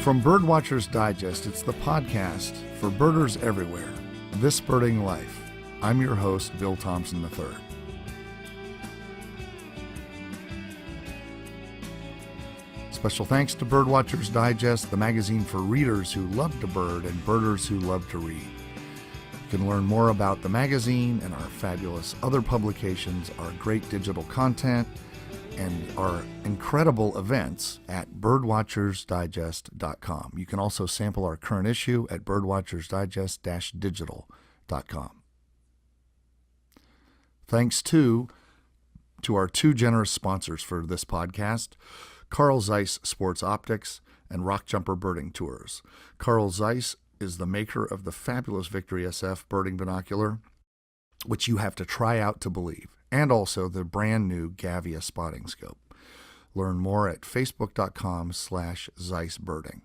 From Birdwatchers Digest, it's the podcast for birders everywhere, This Birding Life. I'm your host, Bill Thompson III. Special thanks to Birdwatchers Digest, the magazine for readers who love to bird and birders who love to read. You can learn more about the magazine and our fabulous other publications, our great digital content, and our incredible events at birdwatchersdigest.com. You can also sample our current issue at birdwatchersdigest-digital.com. Thanks to our two generous sponsors for this podcast, Carl Zeiss Sports Optics and Rock Jumper Birding Tours. Carl Zeiss is the maker of the fabulous Victory SF birding binocular, which you have to try out to believe, and also the brand new Gavia spotting scope. Learn more at facebook.com/ZeissBirding.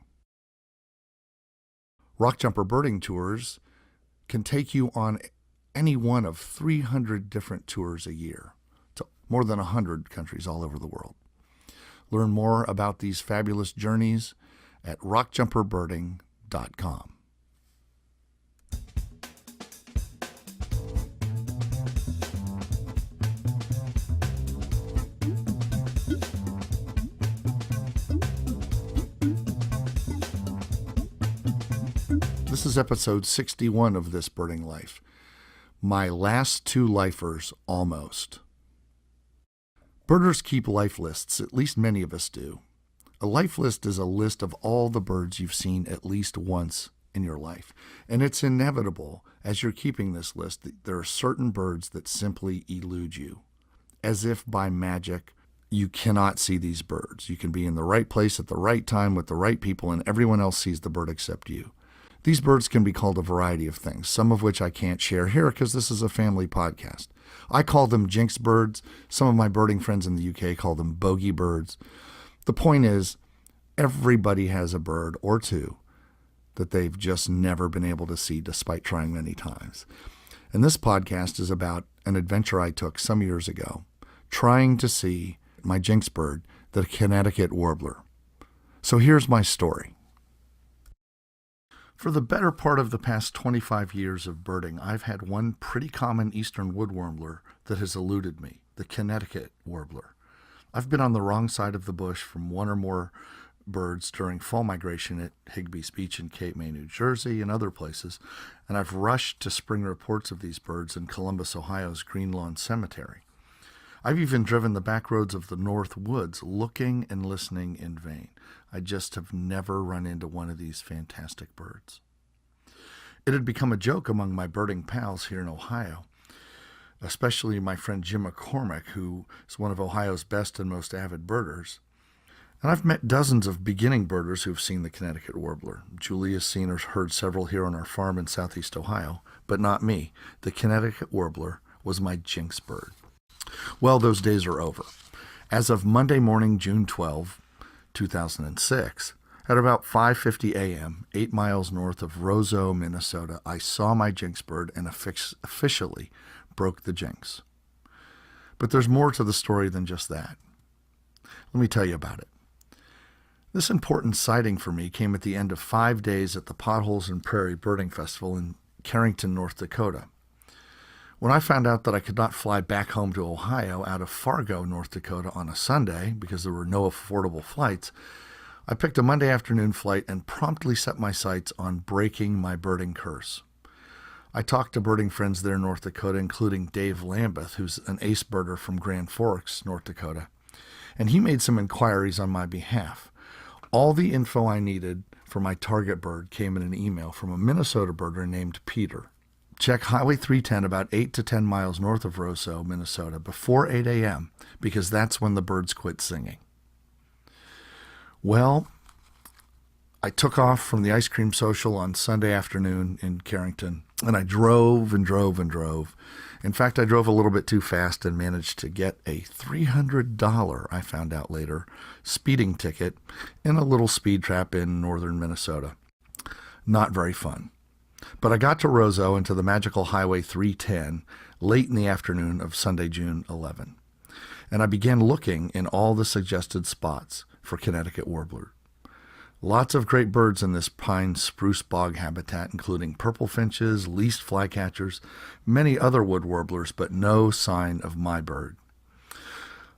Rock Jumper Birding Tours can take you on any one of 300 different tours a year to more than 100 countries all over the world. Learn more about these fabulous journeys at rockjumperbirding.com. This is episode 61 of This Birding Life. My last two lifers, almost. Birders keep life lists, at least many of us do. A life list is a list of all the birds you've seen at least once in your life. And it's inevitable, as you're keeping this list, that there are certain birds that simply elude you. As if by magic, you cannot see these birds. You can be in the right place at the right time with the right people, and everyone else sees the bird except you. These birds can be called a variety of things, some of which I can't share here because this is a family podcast. I call them Jinx birds. Some of my birding friends in the UK call them bogey birds. The point is, everybody has a bird or two that they've just never been able to see despite trying many times. And this podcast is about an adventure I took some years ago, trying to see my Jinx bird, the Connecticut warbler. So here's my story. For the better part of the past 25 years of birding, I've had one pretty common eastern wood warbler that has eluded me, the Connecticut warbler. I've been on the wrong side of the bush from one or more birds during fall migration at Higbee's Beach in Cape May, New Jersey, and other places, and I've rushed to spring reports of these birds in Columbus, Ohio's Green Lawn Cemetery. I've even driven the back roads of the North Woods looking and listening in vain. I just have never run into one of these fantastic birds. It had become a joke among my birding pals here in Ohio, especially my friend Jim McCormick, who is one of Ohio's best and most avid birders. And I've met dozens of beginning birders who've seen the Connecticut warbler. Julie has seen or heard several here on our farm in southeast Ohio, but not me. The Connecticut warbler was my Jinx bird. Well, those days are over. As of Monday morning, June 12, 2006, at about 5:50 a.m., 8 miles north of Roseau, Minnesota, I saw my Jinx bird and officially broke the Jinx. But there's more to the story than just that. Let me tell you about it. This important sighting for me came at the end of 5 days at the Potholes and Prairie Birding Festival in Carrington, North Dakota. When I found out that I could not fly back home to Ohio out of Fargo, North Dakota on a Sunday because there were no affordable flights, I picked a Monday afternoon flight and promptly set my sights on breaking my birding curse. I talked to birding friends there in North Dakota, including Dave Lambeth, who's an ace birder from Grand Forks, North Dakota, and he made some inquiries on my behalf. All the info I needed for my target bird came in an email from a Minnesota birder named Peter. Check Highway 310 about 8 to 10 miles north of Roseau, Minnesota, before 8 a.m., because that's when the birds quit singing. Well, I took off from the ice cream social on Sunday afternoon in Carrington, and I drove and drove and drove. In fact, I drove a little bit too fast and managed to get a $300, I found out later, speeding ticket in a little speed trap in northern Minnesota. Not very fun. But I got to Roseau and to the magical Highway 310 late in the afternoon of Sunday, June 11. And I began looking in all the suggested spots for Connecticut warbler. Lots of great birds in this pine spruce bog habitat, including purple finches, least flycatchers, many other wood warblers, but no sign of my bird.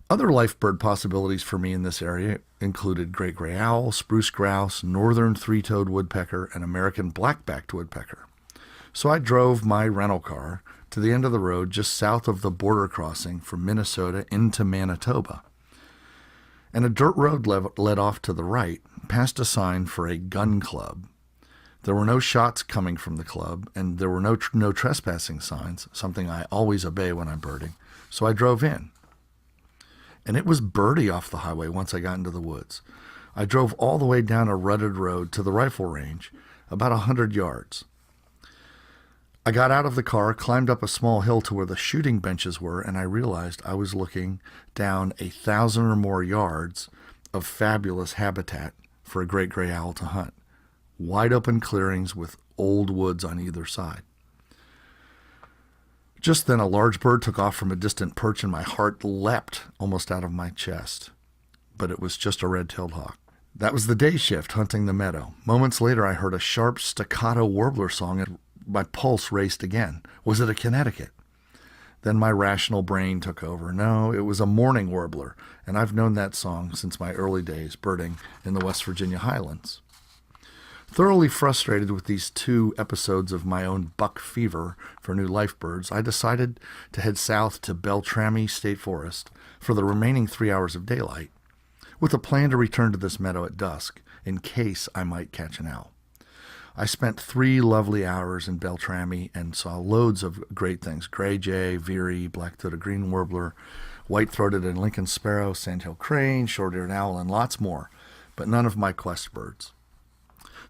Other life bird possibilities for me in this area included great gray owl, spruce grouse, northern three-toed woodpecker, and American black-backed woodpecker. So I drove my rental car to the end of the road just south of the border crossing from Minnesota into Manitoba. And a dirt road led off to the right, past a sign for a gun club. There were no shots coming from the club, and there were no trespassing signs, something I always obey when I'm birding. So I drove in. And it was birdie off the highway once I got into the woods. I drove all the way down a rutted road to the rifle range, about 100 yards. I got out of the car, climbed up a small hill to where the shooting benches were, and I realized I was looking down 1,000 or more yards of fabulous habitat for a great gray owl to hunt. Wide open clearings with old woods on either side. Just then a large bird took off from a distant perch and my heart leapt almost out of my chest. But it was just a red-tailed hawk. That was the day shift hunting the meadow. Moments later I heard a sharp staccato warbler song and my pulse raced again. Was it a Connecticut? Then my rational brain took over. No, it was a mourning warbler, and I've known that song since my early days birding in the West Virginia highlands. Thoroughly frustrated with these 2 episodes of my own buck fever for new life birds, I decided to head south to Beltrami State Forest for the remaining 3 hours of daylight, with a plan to return to this meadow at dusk in case I might catch an owl. I spent 3 lovely hours in Beltrami and saw loads of great things: gray jay, veery, black-throated green warbler, white-throated and Lincoln sparrow, sandhill crane, short-eared owl, and lots more, but none of my quest birds.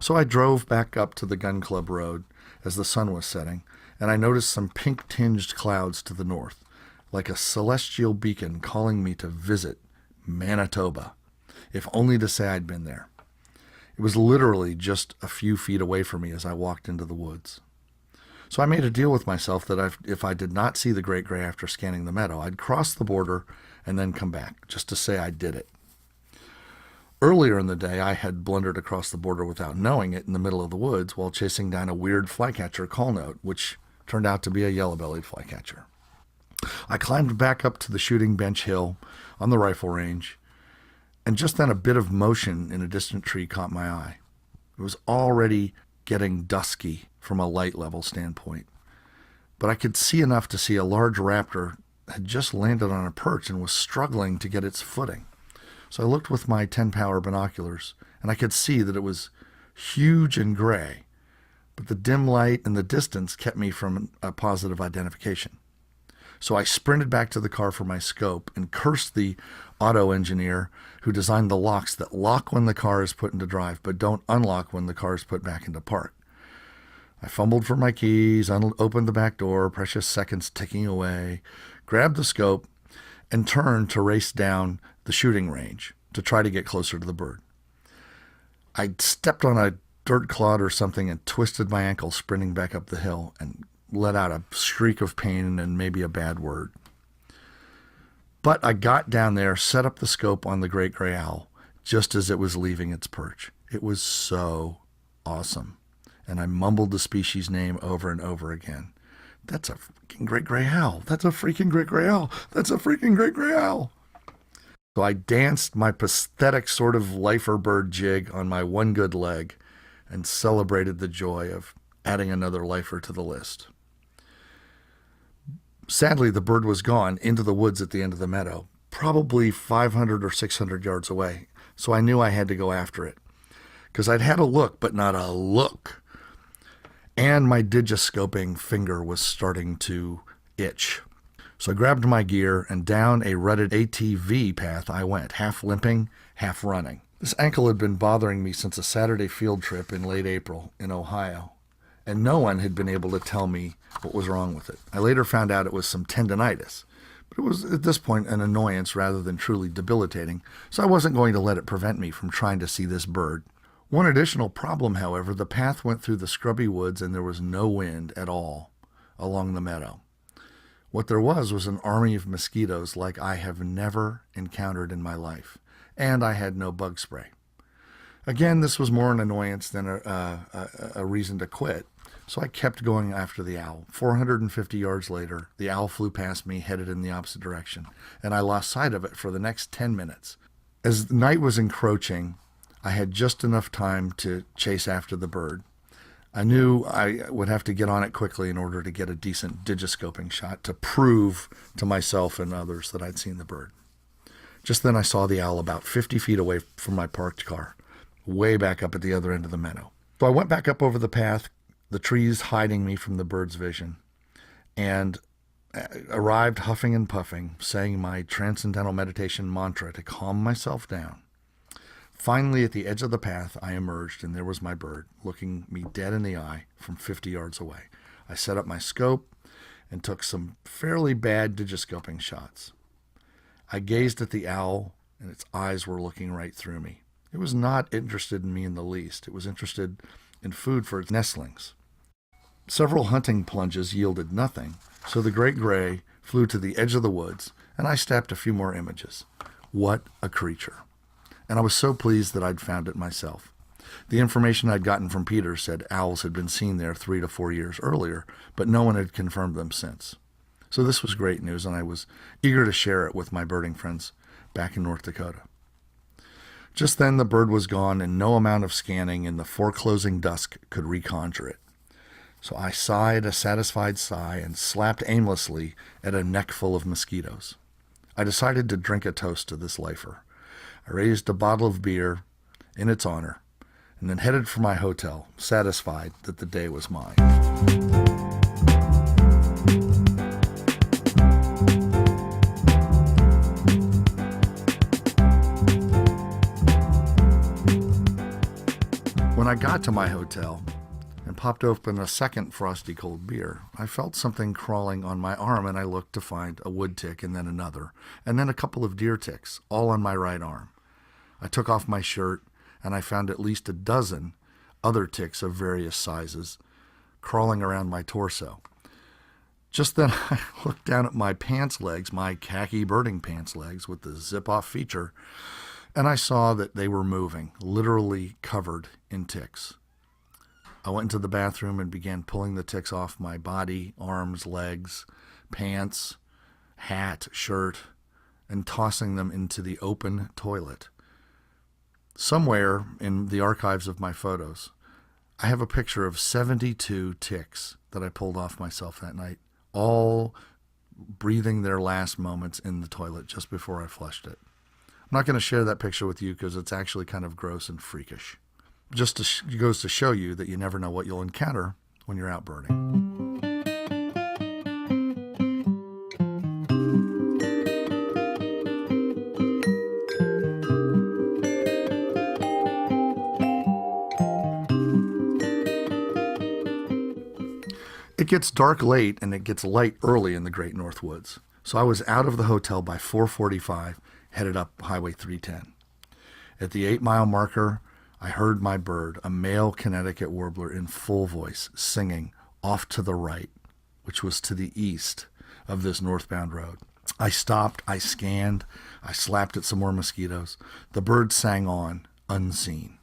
So I drove back up to the gun club road as the sun was setting, and I noticed some pink-tinged clouds to the north, like a celestial beacon calling me to visit Manitoba, if only to say I'd been there. It was literally just a few feet away from me as I walked into the woods. So I made a deal with myself that if I did not see the great gray after scanning the meadow, I'd cross the border and then come back, just to say I did it. Earlier in the day, I had blundered across the border without knowing it in the middle of the woods while chasing down a weird flycatcher call note, which turned out to be a yellow-bellied flycatcher. I climbed back up to the shooting bench hill on the rifle range, and just then a bit of motion in a distant tree caught my eye. It was already getting dusky from a light level standpoint, but I could see enough to see a large raptor had just landed on a perch and was struggling to get its footing. So I looked with my 10-power binoculars, and I could see that it was huge and gray, but the dim light and the distance kept me from a positive identification. So I sprinted back to the car for my scope and cursed the auto engineer who designed the locks that lock when the car is put into drive, but don't unlock when the car is put back into park. I fumbled for my keys, opened the back door, precious seconds ticking away, grabbed the scope, and turned to race down the shooting range to try to get closer to the bird. I stepped on a dirt clod or something and twisted my ankle sprinting back up the hill and let out a shriek of pain and maybe a bad word. But I got down there, set up the scope on the great gray owl just as it was leaving its perch. It was so awesome. And I mumbled the species name over and over again. That's a freaking great gray owl. That's a freaking great gray owl. That's a freaking great gray owl. So I danced my pathetic sort of lifer bird jig on my one good leg and celebrated the joy of adding another lifer to the list. Sadly, the bird was gone into the woods at the end of the meadow, probably 500 or 600 yards away, so I knew I had to go after it, because I'd had a look, but not a look. And my digiscoping finger was starting to itch. So I grabbed my gear and down a rutted ATV path I went, half limping, half running. This ankle had been bothering me since a Saturday field trip in late April in Ohio, and no one had been able to tell me what was wrong with it. I later found out it was some tendonitis, but it was at this point an annoyance rather than truly debilitating, so I wasn't going to let it prevent me from trying to see this bird. One additional problem, however, the path went through the scrubby woods and there was no wind at all along the meadow. What there was an army of mosquitoes like I have never encountered in my life, and I had no bug spray. Again, this was more an annoyance than a reason to quit. So I kept going after the owl. 450 yards later, the owl flew past me, headed in the opposite direction, and I lost sight of it for the next 10 minutes. As night was encroaching, I had just enough time to chase after the bird. I knew I would have to get on it quickly in order to get a decent digiscoping shot to prove to myself and others that I'd seen the bird. Just then I saw the owl about 50 feet away from my parked car, way back up at the other end of the meadow. So I went back up over the path, the trees hiding me from the bird's vision, and arrived huffing and puffing, saying my transcendental meditation mantra to calm myself down. Finally, at the edge of the path, I emerged, and there was my bird, looking me dead in the eye from 50 yards away. I set up my scope and took some fairly bad digiscoping shots. I gazed at the owl, and its eyes were looking right through me. It was not interested in me in the least. It was interested in food for its nestlings. Several hunting plunges yielded nothing, so the great gray flew to the edge of the woods, and I snapped a few more images. What a creature. And I was so pleased that I'd found it myself. The information I'd gotten from Peter said owls had been seen there 3 to 4 years earlier, but no one had confirmed them since. So this was great news, and I was eager to share it with my birding friends back in North Dakota. Just then the bird was gone, and no amount of scanning in the foreclosing dusk could reconjure it. So I sighed a satisfied sigh and slapped aimlessly at a neck full of mosquitoes. I decided to drink a toast to this lifer. I raised a bottle of beer in its honor, and then headed for my hotel, satisfied that the day was mine. When I got to my hotel and popped open a second frosty cold beer, I felt something crawling on my arm, and I looked to find a wood tick and then another, and then a couple of deer ticks, all on my right arm. I took off my shirt, and I found at least a dozen other ticks of various sizes crawling around my torso. Just then I looked down at my pants legs, my khaki birding pants legs with the zip-off feature, and I saw that they were moving, literally covered in ticks. I went into the bathroom and began pulling the ticks off my body, arms, legs, pants, hat, shirt, and tossing them into the open toilet. Somewhere in the archives of my photos, I have a picture of 72 ticks that I pulled off myself that night, all breathing their last moments in the toilet just before I flushed it. I'm not going to share that picture with you because it's actually kind of gross and freakish. It goes to show you that you never know what you'll encounter when you're out birding. It gets dark late and it gets light early in the Great North Woods. So I was out of the hotel by 4:45, headed up Highway 310. At the 8-mile marker, I heard my bird, a male Connecticut warbler in full voice, singing off to the right, which was to the east of this northbound road. I stopped, I scanned, I slapped at some more mosquitoes. The bird sang on, unseen.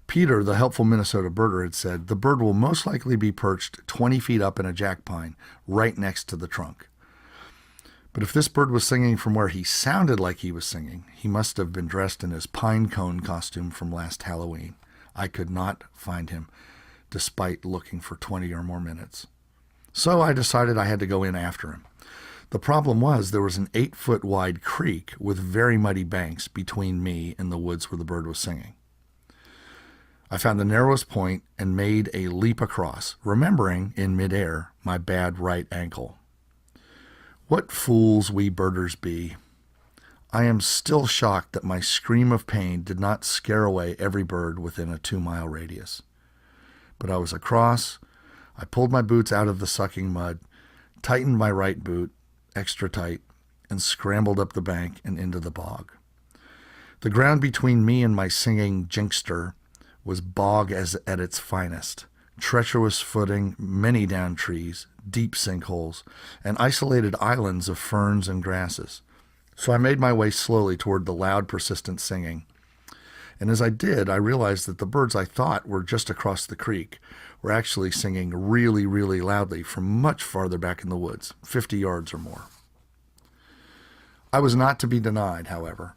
Peter, the helpful Minnesota birder, had said the bird will most likely be perched 20 feet up in a jack pine right next to the trunk. But if this bird was singing from where he sounded like he was singing, he must have been dressed in his pine cone costume from last Halloween. I could not find him, despite looking for 20 or more minutes. So I decided I had to go in after him. The problem was there was an 8-foot wide creek with very muddy banks between me and the woods where the bird was singing. I found the narrowest point and made a leap across, remembering in midair my bad right ankle. What fools we birders be. I am still shocked that my scream of pain did not scare away every bird within a 2-mile radius. But I was across. I pulled my boots out of the sucking mud, tightened my right boot extra tight, and scrambled up the bank and into the bog. The ground between me and my singing Jinxster was bog at its finest. Treacherous footing, many down trees, deep sinkholes, and isolated islands of ferns and grasses. So I made my way slowly toward the loud, persistent singing. And as I did, I realized that the birds I thought were just across the creek were actually singing really, really loudly from much farther back in the woods, 50 yards or more. I was not to be denied, however.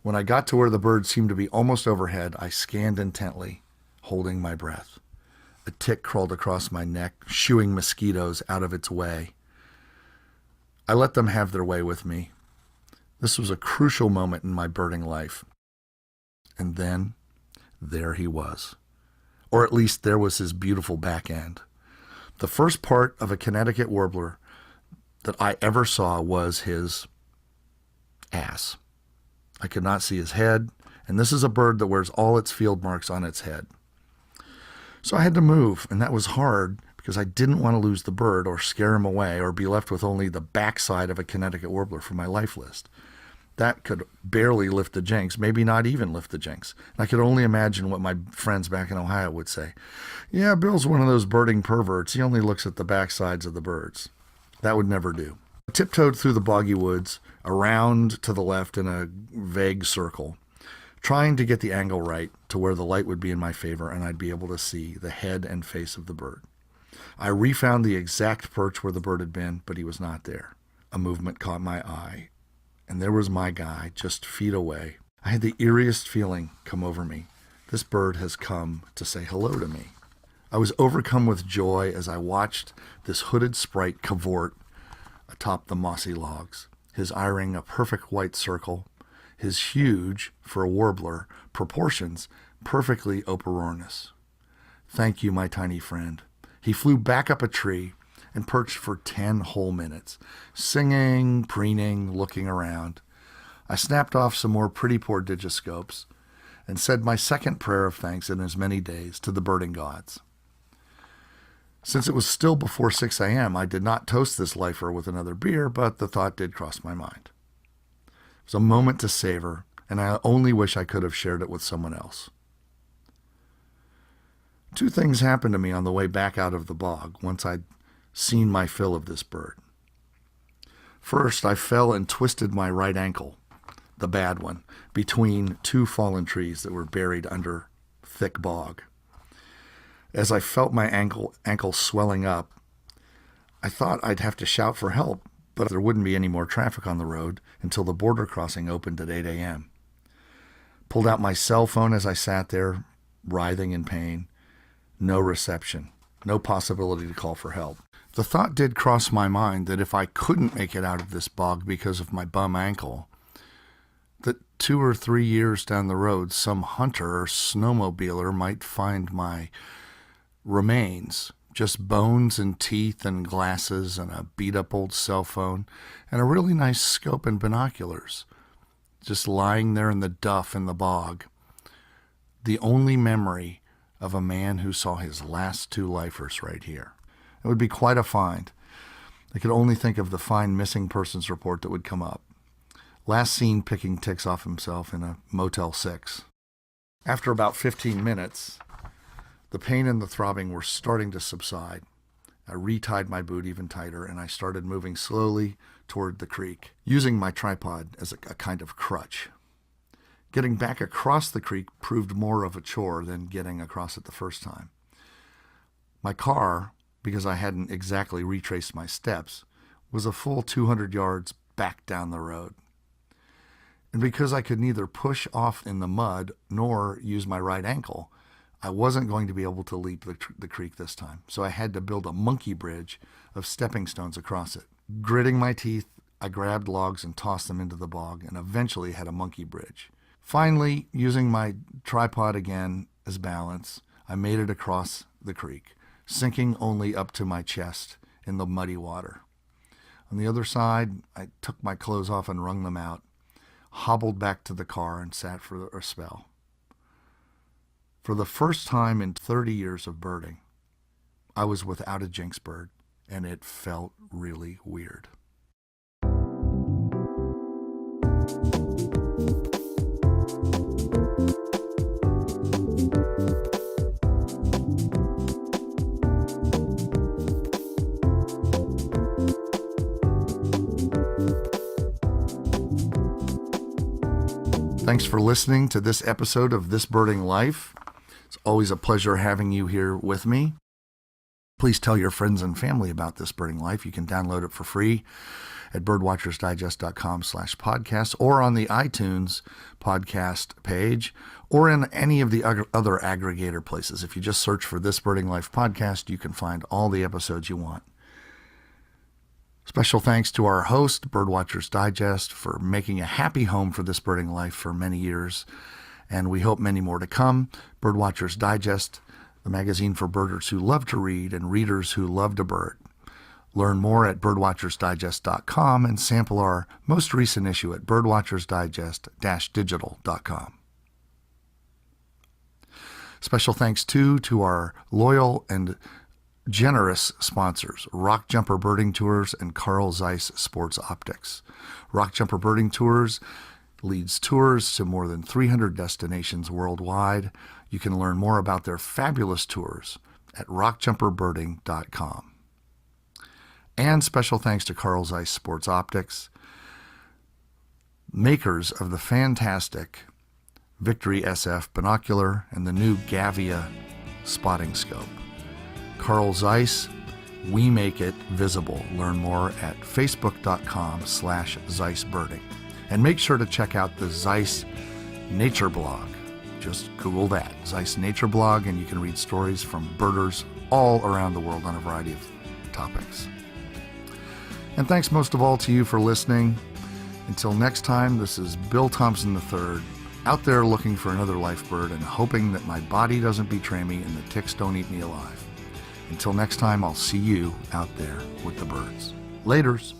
When I got to where the birds seemed to be almost overhead, I scanned intently, holding my breath. A tick crawled across my neck, shooing mosquitoes out of its way. I let them have their way with me. This was a crucial moment in my birding life. And then, there he was. Or at least there was his beautiful back end. The first part of a Connecticut warbler that I ever saw was his ass. I could not see his head, and this is a bird that wears all its field marks on its head. So I had to move, and that was hard because I didn't want to lose the bird or scare him away or be left with only the backside of a Connecticut warbler for my life list. That could barely lift the Jinx, maybe not even lift the Jinx. And I could only imagine what my friends back in Ohio would say. Yeah, Bill's one of those birding perverts. He only looks at the backsides of the birds. That would never do. I tiptoed through the boggy woods, around to the left in a vague circle, trying to get the angle right to where the light would be in my favor and I'd be able to see the head and face of the bird. I refound the exact perch where the bird had been, but he was not there. A movement caught my eye, and there was my guy just feet away. I had the eeriest feeling come over me. This bird has come to say hello to me. I was overcome with joy as I watched this hooded sprite cavort atop the mossy logs, his eye-ring a perfect white circle, his huge, for a warbler, proportions perfectly Operornis. Thank you, my tiny friend. He flew back up a tree and perched for 10 whole minutes, singing, preening, looking around. I snapped off some more pretty poor digiscopes and said my second prayer of thanks in as many days to the birding gods. Since it was still before 6 a.m., I did not toast this lifer with another beer, but the thought did cross my mind. It was a moment to savor, and I only wish I could have shared it with someone else. Two things happened to me on the way back out of the bog once I'd seen my fill of this bird. First, I fell and twisted my right ankle, the bad one, between two fallen trees that were buried under thick bog. As I felt my ankle swelling up, I thought I'd have to shout for help, but there wouldn't be any more traffic on the road until the border crossing opened at 8 a.m. Pulled out my cell phone as I sat there, writhing in pain. No reception, no possibility to call for help. The thought did cross my mind that if I couldn't make it out of this bog because of my bum ankle, that 2 or 3 years down the road, some hunter or snowmobiler might find my remains, just bones and teeth and glasses and a beat-up old cell phone and a really nice scope and binoculars, just lying there in the duff in the bog. The only memory of a man who saw his last 2 lifers right here. It would be quite a find. I could only think of the fine missing persons report that would come up. Last seen picking ticks off himself in a Motel 6. After about 15 minutes, the pain and the throbbing were starting to subside. I retied my boot even tighter, and I started moving slowly toward the creek, using my tripod as a kind of crutch. Getting back across the creek proved more of a chore than getting across it the first time. My car, because I hadn't exactly retraced my steps, was a full 200 yards back down the road. And because I could neither push off in the mud nor use my right ankle, I wasn't going to be able to leap the creek this time, so I had to build a monkey bridge of stepping stones across it. Gritting my teeth, I grabbed logs and tossed them into the bog and eventually had a monkey bridge. Finally, using my tripod again as balance, I made it across the creek, sinking only up to my chest in the muddy water. On the other side, I took my clothes off and wrung them out, hobbled back to the car and sat for a spell. For the first time in 30 years of birding, I was without a Jinx bird, and it felt really weird. Thanks for listening to this episode of This Birding Life. It's always a pleasure having you here with me. Please tell your friends and family about This Birding Life. You can download it for free at birdwatchersdigest.com/podcast or on the iTunes podcast page or in any of the other aggregator places. If you just search for This Birding Life podcast, you can find all the episodes you want. Special thanks to our host, Birdwatchers Digest, for making a happy home for This Birding Life for many years, and we hope many more to come. Birdwatchers Digest, the magazine for birders who love to read and readers who love to bird. Learn more at birdwatchersdigest.com and sample our most recent issue at birdwatchersdigest-digital.com. Special thanks to our loyal and generous sponsors, Rock Jumper Birding Tours and Carl Zeiss Sports Optics. Rock Jumper Birding Tours leads tours to more than 300 destinations worldwide. You can learn more about their fabulous tours at rockjumperbirding.com. And special thanks to Carl Zeiss Sports Optics, makers of the fantastic Victory SF binocular and the new Gavia spotting scope. Carl Zeiss, we make it visible. Learn more at facebook.com/ZeissBirding. And make sure to check out the Zeiss Nature blog. Just Google that, Zeiss Nature blog, and you can read stories from birders all around the world on a variety of topics. And thanks most of all to you for listening. Until next time, this is Bill Thompson III, out there looking for another life bird and hoping that my body doesn't betray me and the ticks don't eat me alive. Until next time, I'll see you out there with the birds. Laters.